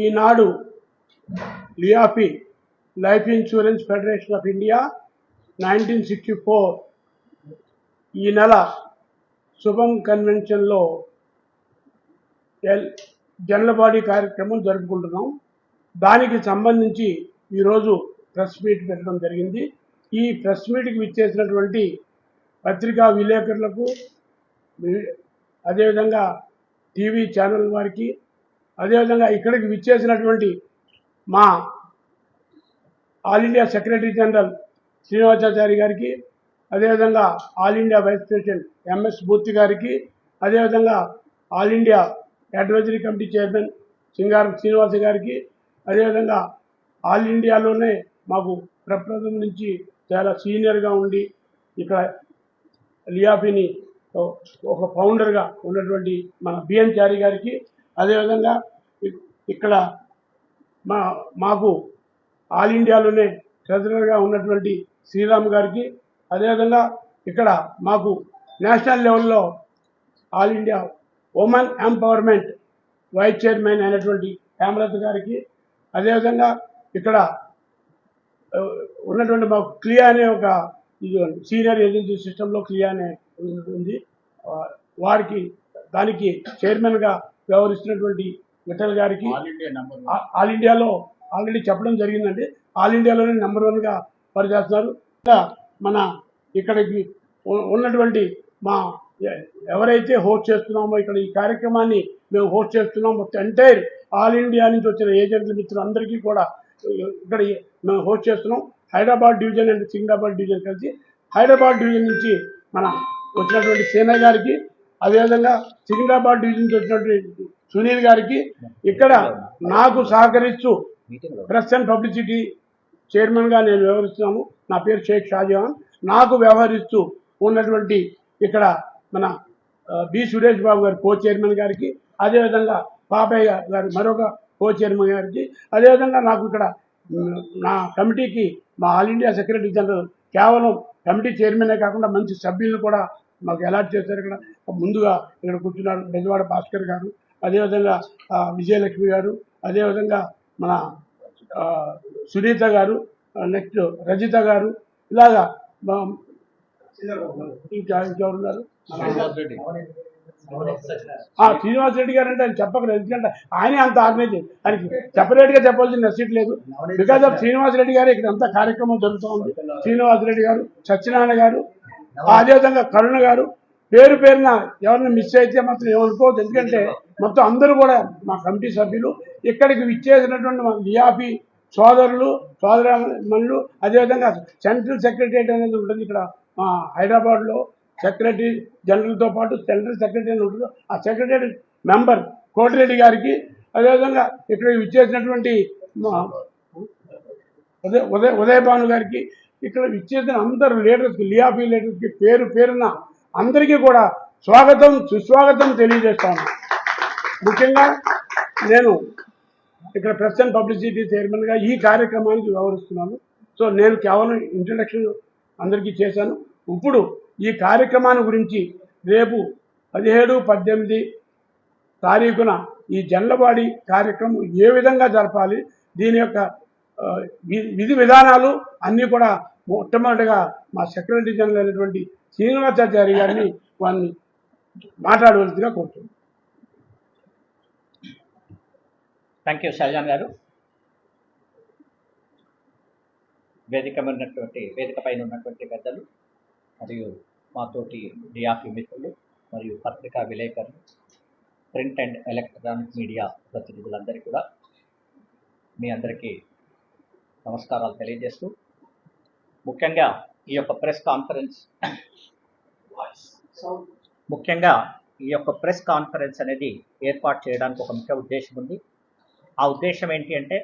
Eenadu LIAFI life insurance federation of India 1964 ఈ నెల శుభం కన్వెన్షన్లో జనరల్ బాడీ కార్యక్రమం జరుపుకుంటున్నాం. దానికి సంబంధించి ఈరోజు ప్రెస్ మీట్ పెట్టడం జరిగింది. ఈ ప్రెస్ మీట్కి విచ్చేసినటువంటి పత్రికా విలేకరులకు, అదేవిధంగా టీవీ ఛానల్ వారికి, అదేవిధంగా ఇక్కడికి విచ్చేసినటువంటి మా all India secretary general Srinivasachari గారికి, అదేవిధంగా all India vice president MS Murthy గారికి, అదేవిధంగా all India advisory committee chairman Singaram Srinivasa గారికి, అదేవిధంగా ఆల్ ఇండియాలోనే మాకు ప్రప్రథం నుంచి చాలా సీనియర్గా ఉండి ఇక్కడ లియాఫీని ఒక ఫౌండర్గా ఉన్నటువంటి మన బిఎన్ చారి గారికి, అదేవిధంగా ఇక్కడ మాకు ఆల్ ఇండియాలోనే ట్రెజరర్గా ఉన్నటువంటి శ్రీరామ్ గారికి, అదేవిధంగా ఇక్కడ మాకు నేషనల్ లెవెల్లో all India women empowerment vice chairman అయినటువంటి హేమలత గారికి, అదేవిధంగా ఇక్కడ ఉన్నటువంటి మాకు క్లియా అనే ఒక సీనియర్ ఏజెన్సీ సిస్టంలో క్లియా అనే ఉంది, వారికి దానికి చైర్మన్గా వ్యవహరిస్తున్నటువంటి విఠల్ గారికి, ఆల్ ఇండియాలో ఆల్రెడీ చెప్పడం జరిగిందండి, ఆల్ ఇండియాలోనే నెంబర్ 1గా పనిచేస్తున్నారు. మన ఇక్కడికి ఉన్నటువంటి మా ఎవరైతే హోస్ట్ చేస్తున్నామో ఇక్కడ ఈ కార్యక్రమాన్ని మేము హోస్ట్ చేస్తున్నామో ఎంటైర్ ఆల్ ఇండియా నుంచి వచ్చిన ఏజెంట్ల మిత్రులు అందరికీ కూడా ఇక్కడ మేము హోస్ట్ చేస్తున్నాం. Hyderabad division and Secunderabad division కలిసి హైదరాబాద్ డివిజన్ నుంచి మన వచ్చినటువంటి సేనయ్య గారికి, అదేవిధంగా సికింద్రాబాద్ డివిజన్ నుంచి వచ్చినటువంటి సునీల్ గారికి, ఇక్కడ నాకు సహకరిస్తూ ప్రెస్ అండ్ పబ్లిసిటీ చైర్మన్గా నేను వ్యవహరిస్తున్నాను. నా పేరు షేక్ షాజహాన్. నాకు వ్యవహరిస్తూ ఉన్నటువంటి ఇక్కడ మన బి సురేష్ బాబు గారు కో చైర్మన్ గారికి, అదేవిధంగా పాపయ్య గారు మరొక కో చైర్మన్ గారికి, అదేవిధంగా నాకు ఇక్కడ నా కమిటీకి మా ఆల్ ఇండియా సెక్రటరీ జనరల్ కేవలం కమిటీ చైర్మనే కాకుండా మంచి సభ్యులను కూడా మాకు అలాట్ చేశారు. ఇక్కడ ముందుగా ఇక్కడ కూర్చున్నారు బెజవాడ భాస్కర్ గారు, అదేవిధంగా విజయలక్ష్మి గారు, అదేవిధంగా మన సునీత గారు, నెక్స్ట్ రజిత గారు, ఇలాగా ఇంకెవరున్నారు, శ్రీనివాస్ రెడ్డి గారు అంటే ఆయన చెప్పకలేదు, ఎందుకంటే ఆయనే అంత ఆర్గనైజ్, ఆయనకి సెపరేట్గా చెప్పాల్సిన నెసిటీ లేదు. బికాజ్ ఆఫ్ శ్రీనివాస్ రెడ్డి గారు ఇక్కడ అంతా కార్యక్రమం జరుగుతుంది. శ్రీనివాస్ రెడ్డి గారు, సత్యనారాయణ గారు, అదేవిధంగా కరుణ గారు, పేరు పేరున ఎవరిని మిస్ అయితే మాత్రం ఏమనుకోవద్దు, ఎందుకంటే మొత్తం అందరూ కూడా మా కమిటీ సభ్యులు. ఇక్కడికి విచ్చేసినటువంటి మా లియాఫీ సోదరులు సోదరమణులు, అదేవిధంగా సెంట్రల్ సెక్రటరియట్ అనేది ఉంటుంది ఇక్కడ హైదరాబాద్లో, సెక్రటరీ జనరల్తో పాటు సెంట్రల్ సెక్రటరీ అని ఉంటుంది, ఆ సెక్రటరీ మెంబర్ కోటిరెడ్డి గారికి, అదేవిధంగా ఇక్కడ విచ్చేసినటువంటి ఉదయభాను గారికి, ఇక్కడ విచ్చేసిన అందరు లీడర్స్కి, లియాఫీ లీడర్స్కి పేరు పేరున అందరికీ కూడా స్వాగతం సుస్వాగతం తెలియజేస్తాను. ముఖ్యంగా నేను ఇక్కడ ప్రెస్ అండ్ పబ్లిసిటీ చైర్మన్గా ఈ కార్యక్రమానికి వ్యవహరిస్తున్నాను. సో నేను కేవలం ఇంట్రడక్షన్ అందరికీ చేశాను. ఇప్పుడు ఈ కార్యక్రమాన్ని గురించి రేపు 17, 18 తారీఖున ఈ జనరల్ కార్యక్రమం ఏ విధంగా జరపాలి, దీని యొక్క విధి విధానాలు అన్నీ కూడా మొట్టమొదటిగా మా సెక్రటరీ జనరల్ అయినటువంటి శ్రీనివాసాచారి గారిని వారిని మాట్లాడవలసిందిగా కోరుతున్నాను. థ్యాంక్ యూ షాజహాన్ గారు. వేదిక పైన ఉన్నటువంటి పెద్దలు మరియు మాతోటి లియాఫీ మిత్రులు మరియు పత్రికా విలేకరులు, ప్రింట్ అండ్ ఎలక్ట్రానిక్ మీడియా ప్రతినిధులందరికీ కూడా మీ అందరికీ నమస్కారాలు తెలియజేస్తూ, ముఖ్యంగా ఈ యొక్క ప్రెస్ కాన్ఫరెన్స్ అనేది ఏర్పాటు చేయడానికి ఒక ముఖ్య ఉద్దేశం ఉంది. ఆ ఉద్దేశం ఏంటి అంటే,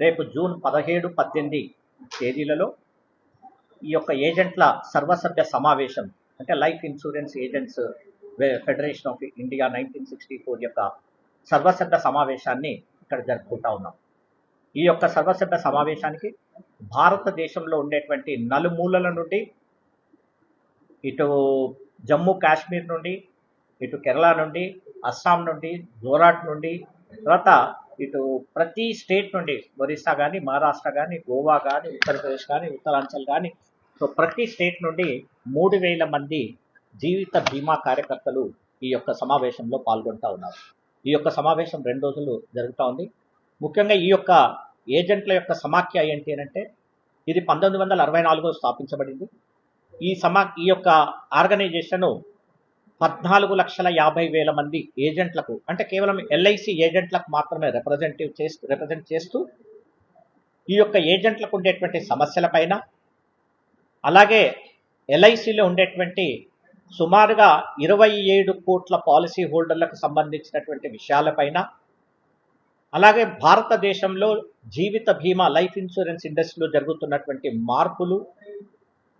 రేపు జూన్ 17, 18 తేదీలలో ఈ యొక్క ఏజెంట్ల సర్వసభ్య సమావేశం, అంటే life insurance agents federation of India 1964 యొక్క సర్వసభ్య సమావేశాన్ని ఇక్కడ జరుపుకుంటా ఉన్నాం. ఈ యొక్క సర్వసభ్య సమావేశానికి భారతదేశంలో ఉండేటువంటి నలుమూలల నుండి, ఇటు జమ్మూ కాశ్మీర్ నుండి, ఇటు కేరళ నుండి, అస్సాం నుండి, జోరాట్ నుండి, తర్వాత ఇటు ప్రతి స్టేట్ నుండి ఒరిస్సా కానీ, మహారాష్ట్ర కానీ, గోవా కానీ, ఉత్తరప్రదేశ్ కానీ, ఉత్తరాంచల్ కానీ, సో ప్రతి స్టేట్ నుండి 3,000 మంది జీవిత బీమా కార్యకర్తలు ఈ యొక్క సమావేశంలో పాల్గొంటూ ఉన్నారు. ఈ యొక్క సమావేశం 2 రోజులు జరుగుతూ ఉంది. ముఖ్యంగా ఈ యొక్క ఏజెంట్ల యొక్క సమాఖ్య ఏంటి అంటే, ఇది 1964లో స్థాపించబడింది. ఈ యొక్క ఆర్గనైజేషను 14,50,000 మంది ఏజెంట్లకు, అంటే కేవలం ఎల్ఐసి ఏజెంట్లకు మాత్రమే రిప్రజెంట్ చేస్తూ ఈ యొక్క ఏజెంట్లకు ఉండేటువంటి సమస్యలపైన, అలాగే ఎల్ఐసిలో ఉండేటువంటి సుమారుగా 27 కోట్ల పాలసీ హోల్డర్లకు సంబంధించినటువంటి విషయాలపైన, అలాగే భారతదేశంలో జీవిత బీమా లైఫ్ ఇన్సూరెన్స్ ఇండస్ట్రీలో జరుగుతున్నటువంటి మార్పులు,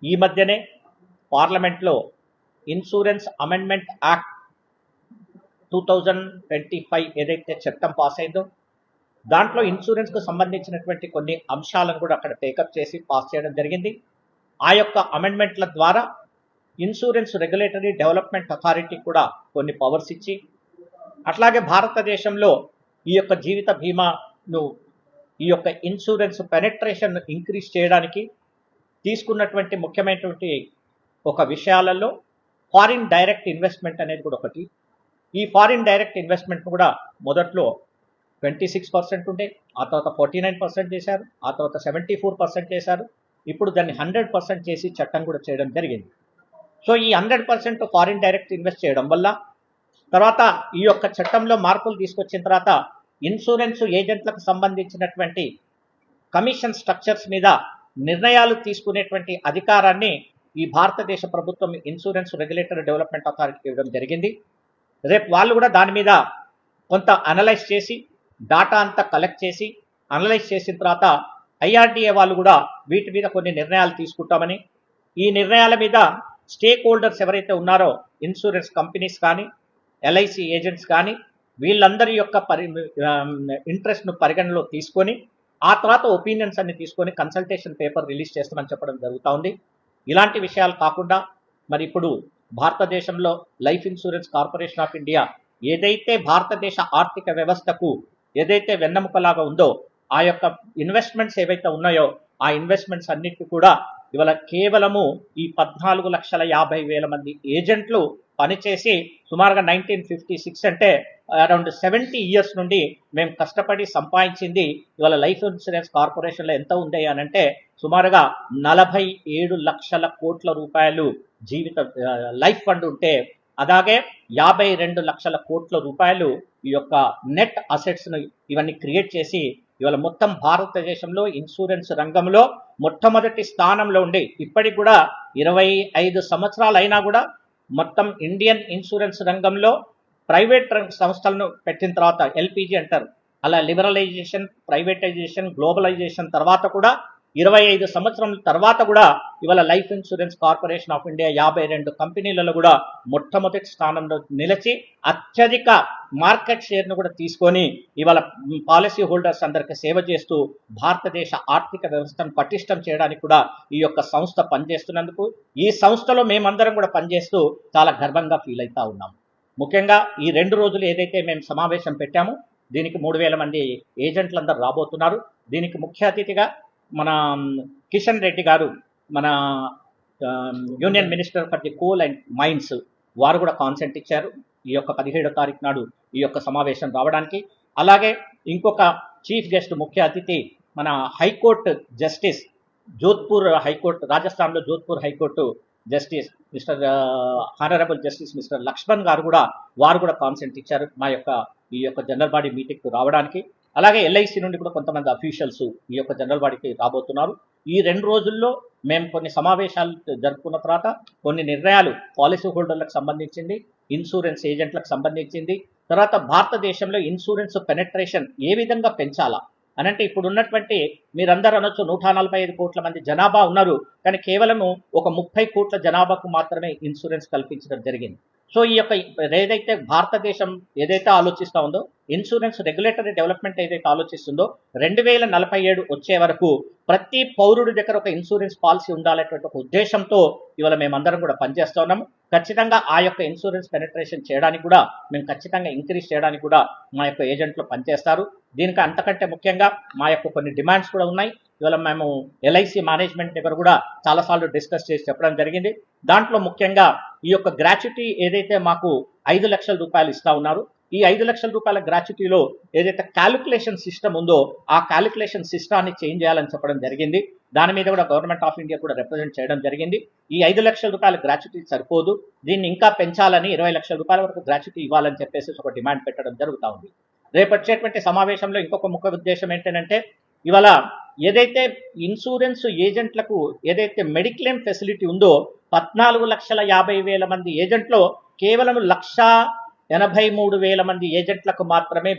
ఈ మధ్యనే పార్లమెంట్లో ఇన్సూరెన్స్ అమెండ్మెంట్ యాక్ట్ 2025 ఏదైతే చట్టం పాస్ అయిందో, దాంట్లో ఇన్సూరెన్స్కు సంబంధించినటువంటి కొన్ని అంశాలను కూడా అక్కడ టేకప్ చేసి పాస్ చేయడం జరిగింది. ఆ యొక్క అమెండ్మెంట్ల ద్వారా ఇన్సూరెన్స్ రెగ్యులేటరీ డెవలప్మెంట్ అథారిటీ కూడా కొన్ని పవర్స్ ఇచ్చి, అట్లాగే భారతదేశంలో ఈ యొక్క జీవిత బీమాను, ఈ యొక్క ఇన్సూరెన్స్ పెనెట్రేషన్ ఇంక్రీజ్ చేయడానికి తీసుకున్నటువంటి ముఖ్యమైనటువంటి ఒక విషయాలలో ఫారిన్ డైరెక్ట్ ఇన్వెస్ట్మెంట్ అనేది కూడా ఒకటి. ఈ ఫారిన్ డైరెక్ట్ ఇన్వెస్ట్మెంట్ కూడా మొదట్లో 26% ఉండే, ఆ తర్వాత 49% చేశారు, ఆ తర్వాత 74% చేశారు. ఇప్పుడు దాన్ని 100% చేసి చట్టం కూడా చేయడం జరిగింది. సో ఈ 100% ఫారిన్ డైరెక్ట్ ఇన్వెస్ట్ చేయడం వల్ల, తర్వాత ఈ యొక్క చట్టంలో మార్పులు తీసుకొచ్చిన తర్వాత ఇన్సూరెన్స్ ఏజెంట్లకు సంబంధించినటువంటి కమిషన్ స్ట్రక్చర్స్ మీద నిర్ణయాలు తీసుకునేటువంటి అధికారాన్ని ఈ భారతదేశ ప్రభుత్వం ఇన్సూరెన్స్ రెగ్యులేటరీ డెవలప్మెంట్ అథారిటీకి ఇవ్వడం జరిగింది. రేపు వాళ్ళు కూడా దాని మీద కొంత అనలైజ్ చేసి, డాటా అంతా కలెక్ట్ చేసి, అనలైజ్ చేసిన తర్వాత ఐఆర్డీఏ వాళ్ళు కూడా వీటి మీద కొన్ని నిర్ణయాలు తీసుకుంటామని, ఈ నిర్ణయాల మీద స్టేక్ హోల్డర్స్ ఎవరైతే ఉన్నారో, ఇన్సూరెన్స్ కంపెనీస్ కానీ, ఎల్ఐసి ఏజెంట్స్ కానీ, వీళ్ళందరి యొక్క ఇంట్రెస్ట్ను పరిగణలో తీసుకొని, ఆ తర్వాత ఒపీనియన్స్ అన్ని తీసుకొని కన్సల్టేషన్ పేపర్ రిలీజ్ చేస్తామని చెప్పడం జరుగుతూ ఉంది. ఇలాంటి విషయాలు కాకుండా మరి ఇప్పుడు భారతదేశంలో life insurance corporation of India ఏదైతే భారతదేశ ఆర్థిక వ్యవస్థకు ఏదైతే వెన్నెముకలాగా ఉందో, ఆ యొక్క ఇన్వెస్ట్మెంట్స్ ఏవైతే ఉన్నాయో ఆ ఇన్వెస్ట్మెంట్స్ అన్నిటికీ కూడా ఇవాళ కేవలము ఈ 14,50,000 మంది ఏజెంట్లు పనిచేసి సుమారుగా 1956 అంటే అరౌండ్ 70 ఇయర్స్ నుండి మేము కష్టపడి సంపాదించింది ఇవాళ లైఫ్ ఇన్సూరెన్స్ కార్పొరేషన్లో ఎంత ఉంది అని అంటే సుమారుగా 47 లక్షల కోట్ల రూపాయలు జీవిత లైఫ్ ఫండ్ ఉంటే, అలాగే 52 లక్షల కోట్ల రూపాయలు ఈ యొక్క నెట్ అసెట్స్ను ఇవన్నీ క్రియేట్ చేసి ఇవాళ మొత్తం భారతదేశంలో ఇన్సూరెన్స్ రంగంలో మొట్టమొదటి స్థానంలో ఉండి, ఇప్పటికి కూడా 25 సంవత్సరాలు అయినా కూడా మొత్తం ఇండియన్ ఇన్సూరెన్స్ రంగంలో ప్రైవేట్ సంస్థలను పెట్టిన తర్వాత ఎల్పిజి అంటారు, అలా లిబరలైజేషన్, ప్రైవేటైజేషన్, గ్లోబలైజేషన్ తర్వాత కూడా 25 సంవత్సరాల తర్వాత కూడా ఇవాళ life insurance corporation of India 52 కంపెనీలలో కూడా మొట్టమొదటి స్థానంలో నిలిచి అత్యధిక మార్కెట్ షేర్ను కూడా తీసుకొని ఇవాళ పాలసీ హోల్డర్స్ అందరికీ సేవ చేస్తూ భారతదేశ ఆర్థిక వ్యవస్థను పటిష్టం చేయడానికి కూడా ఈ యొక్క సంస్థ పనిచేస్తున్నందుకు, ఈ సంస్థలో మేమందరం కూడా పనిచేస్తూ చాలా గర్వంగా ఫీల్ అవుతా ఉన్నాం. ముఖ్యంగా ఈ 2 రోజులు ఏదైతే మేము సమావేశం పెట్టామో దీనికి 3,000 మంది ఏజెంట్లందరూ రాబోతున్నారు. దీనికి ముఖ్య అతిథిగా మన కిషన్ రెడ్డి గారు, మన union minister for the coal and mines, వారు కూడా కాన్సెంట్ ఇచ్చారు ఈ యొక్క 17వ తారీఖు నాడు ఈ యొక్క సమావేశం రావడానికి. అలాగే ఇంకొక చీఫ్ గెస్ట్ ముఖ్య అతిథి మన హైకోర్టు జస్టిస్, జోధ్పూర్ హైకోర్టు, రాజస్థాన్లో Jodhpur high court justice mister honourable justice mister Lakshman గారు కూడా, వారు కూడా కాన్సెంట్ ఇచ్చారు మా యొక్క ఈ యొక్క జనరల్ బాడీ మీటింగ్కు రావడానికి. అలాగే ఎల్ఐసి నుండి కూడా కొంతమంది అఫీషియల్స్ ఈ యొక్క జనరల్ బాడీకి రాబోతున్నారు. ఈ 2 రోజుల్లో మేము కొన్ని సమావేశాలు జరుపుకున్న తర్వాత కొన్ని నిర్ణయాలు పాలసీ హోల్డర్లకు సంబంధించింది, ఇన్సూరెన్స్ ఏజెంట్లకు సంబంధించింది, తర్వాత భారతదేశంలో ఇన్సూరెన్స్ పెనెట్రేషన్ ఏ విధంగా పెంచాలా అనంటే, ఇప్పుడు ఉన్నటువంటి మీరందరూ అనొచ్చు 145 కోట్ల మంది జనాభా ఉన్నారు, కానీ కేవలము ఒక 30 కోట్ల జనాభాకు మాత్రమే ఇన్సూరెన్స్ కల్పించడం జరిగింది. సో ఈ యొక్క ఏదైతే భారతదేశం ఏదైతే ఆలోచిస్తూ ఉందో, ఇన్సూరెన్స్ రెగ్యులేటరీ డెవలప్మెంట్ ఏదైతే ఆలోచిస్తుందో 2047 వచ్చే వరకు ప్రతి పౌరుడి దగ్గర ఒక ఇన్సూరెన్స్ పాలసీ ఉండాలనేటువంటి ఒక ఉద్దేశంతో ఇవాళ మేమందరం కూడా పనిచేస్తూ ఉన్నాము. ఖచ్చితంగా ఆ యొక్క ఇన్సూరెన్స్ పెనట్రేషన్ చేయడానికి కూడా మేము ఖచ్చితంగా ఇంక్రీజ్ చేయడానికి కూడా మా యొక్క ఏజెంట్లు పనిచేస్తారు. దీనికి అంతకంటే ముఖ్యంగా మా యొక్క కొన్ని డిమాండ్స్ కూడా ఉన్నాయి. ఇవాళ మేము ఎల్ఐసి మేనేజ్మెంట్ దగ్గర కూడా చాలాసార్లు డిస్కస్ చేసి చెప్పడం జరిగింది. దాంట్లో ముఖ్యంగా ఈ యొక్క గ్రాట్యుటీ ఏదైతే మాకు 5 లక్షల రూపాయలు ఇస్తా ఉన్నారు, ఈ 5 లక్షల రూపాయల గ్రాట్యుటీలో ఏదైతే క్యాలిక్యులేషన్ సిస్టమ్ ఉందో ఆ క్యాలిక్యులేషన్ సిస్టాన్ని చేంజ్ చేయాలని చెప్పడం జరిగింది. దాని మీద కూడా గవర్నమెంట్ ఆఫ్ ఇండియా కూడా రిప్రజెంట్ చేయడం జరిగింది. ఈ 5 లక్షల రూపాయల గ్రాట్యుటీ సరిపోదు, దీన్ని ఇంకా పెంచాలని 20 లక్షల రూపాయల వరకు గ్రాట్యుటీ ఇవ్వాలని చెప్పేసి ఒక డిమాండ్ పెట్టడం జరుగుతూ ఉంది. రేపు వచ్చేటువంటి సమావేశంలో ఇంకొక ముఖ్య ఉద్దేశం ఏంటంటే, ఇవాళ ఏదైతే ఇన్సూరెన్స్ ఏజెంట్లకు ఏదైతే మెడిక్లెయిమ్ ఫెసిలిటీ ఉందో 14,50,000 మంది ఏజెంట్లో కేవలం 1,83,000 మంది ఏజెంట్లకు మాత్రమే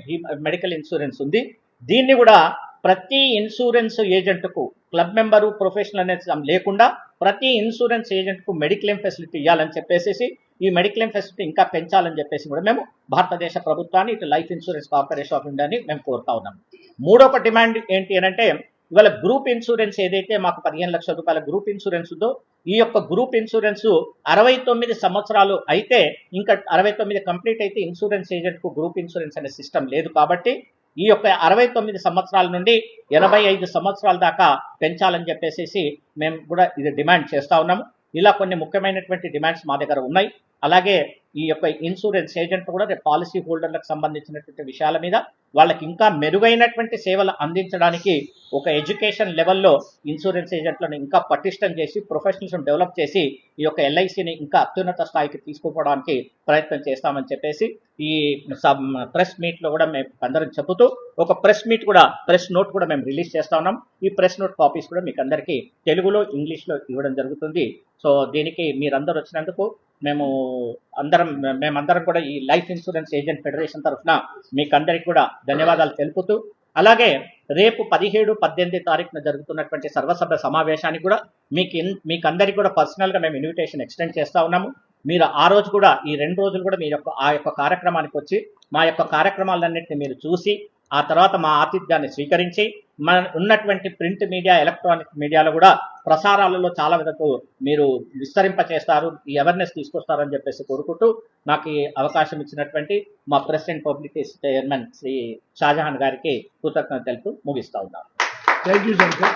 మెడికల్ ఇన్సూరెన్స్ ఉంది. దీన్ని కూడా ప్రతి ఇన్సూరెన్స్ ఏజెంట్కు క్లబ్ మెంబరు ప్రొఫెషనల్ అనేది లేకుండా ప్రతి ఇన్సూరెన్స్ ఏజెంట్కు మెడిక్లెయిమ్ ఫెసిలిటీ ఇవ్వాలని చెప్పేసి ఈ మెడిక్లెయిమ్ ఫెసిలిటీ ఇంకా పెంచాలని చెప్పేసి కూడా మేము భారతదేశ ప్రభుత్వాన్ని ఇటు లైఫ్ ఇన్సూరెన్స్ కార్పొరేషన్ ఆఫ్ ఇండియాని మేము కోరుతా ఉన్నాం. మూడొక డిమాండ్ ఏంటి అంటే, ఇవాళ గ్రూప్ ఇన్సూరెన్స్ ఏదైతే మాకు 15 లక్షల రూపాయల గ్రూప్ ఇన్సూరెన్స్ ఉందో ఈ యొక్క గ్రూప్ ఇన్సూరెన్స్ 69 సంవత్సరాలు అయితే ఇంకా 69 కంప్లీట్ అయితే ఇన్సూరెన్స్ ఏజెంట్కు గ్రూప్ ఇన్సూరెన్స్ అనే సిస్టమ్ లేదు. కాబట్టి ఈ యొక్క 69 సంవత్సరాల నుండి 85 సంవత్సరాల దాకా పెంచాలని చెప్పేసి మేము కూడా ఇది డిమాండ్ చేస్తూ ఉన్నాము. ఇలా కొన్ని ముఖ్యమైనటువంటి డిమాండ్స్ మా దగ్గర ఉన్నాయి. అలాగే ఈ యొక్క ఇన్సూరెన్స్ ఏజెంట్ కూడా పాలసీ హోల్డర్లకు సంబంధించినటువంటి విషయాల మీద వాళ్ళకి ఇంకా మెరుగైనటువంటి సేవలు అందించడానికి ఒక ఎడ్యుకేషన్ లెవెల్లో ఇన్సూరెన్స్ ఏజెంట్లను ఇంకా పటిష్టం చేసి ప్రొఫెషనల్స్ని డెవలప్ చేసి ఈ యొక్క ఎల్ఐసిని ఇంకా అత్యున్నత స్థాయికి తీసుకుపోవడానికి ప్రయత్నం చేస్తామని చెప్పేసి ఈ ప్రెస్ మీట్లో కూడా మేము అందరం చెబుతూ ఒక ప్రెస్ నోట్ కూడా మేము రిలీజ్ చేస్తా ఉన్నాం. ఈ ప్రెస్ నోట్ కాపీస్ కూడా మీకు అందరికీ తెలుగులో ఇంగ్లీష్లో ఇవ్వడం జరుగుతుంది. సో దీనికి మీరందరూ వచ్చినందుకు మేమందరం కూడా ఈ లైఫ్ ఇన్సూరెన్స్ ఏజెంట్ ఫెడరేషన్ తరఫున మీకు అందరికీ కూడా ధన్యవాదాలు తెలుపుతూ, అలాగే రేపు 17, 18 తారీఖున జరుగుతున్నటువంటి సర్వసభ్య సమావేశానికి కూడా మీకు అందరికీ కూడా పర్సనల్గా మేము ఇన్విటేషన్ ఎక్స్టెండ్ చేస్తా ఉన్నాము. మీరు ఆ రోజు కూడా ఈ 2 రోజులు కూడా మీరు ఆ యొక్క కార్యక్రమానికి వచ్చి మా యొక్క కార్యక్రమాలన్నింటినీ మీరు చూసి ఆ తర్వాత మా ఆతిథ్యాన్ని స్వీకరించి మన ఉన్నటువంటి ప్రింట్ మీడియా ఎలక్ట్రానిక్ మీడియాలో కూడా ప్రసారాలలో చాలా వరకు మీరు విస్తరింప చేస్తారు, ఈ అవేర్నెస్ తీసుకొస్తారని చెప్పేసి కోరుకుంటూ నాకు ఈ అవకాశం ఇచ్చినటువంటి మా president public chairman Shri Shahjahan గారికి కృతజ్ఞతలు తెలుపుతూ ముగిస్తా ఉన్నాను. Thank you sir.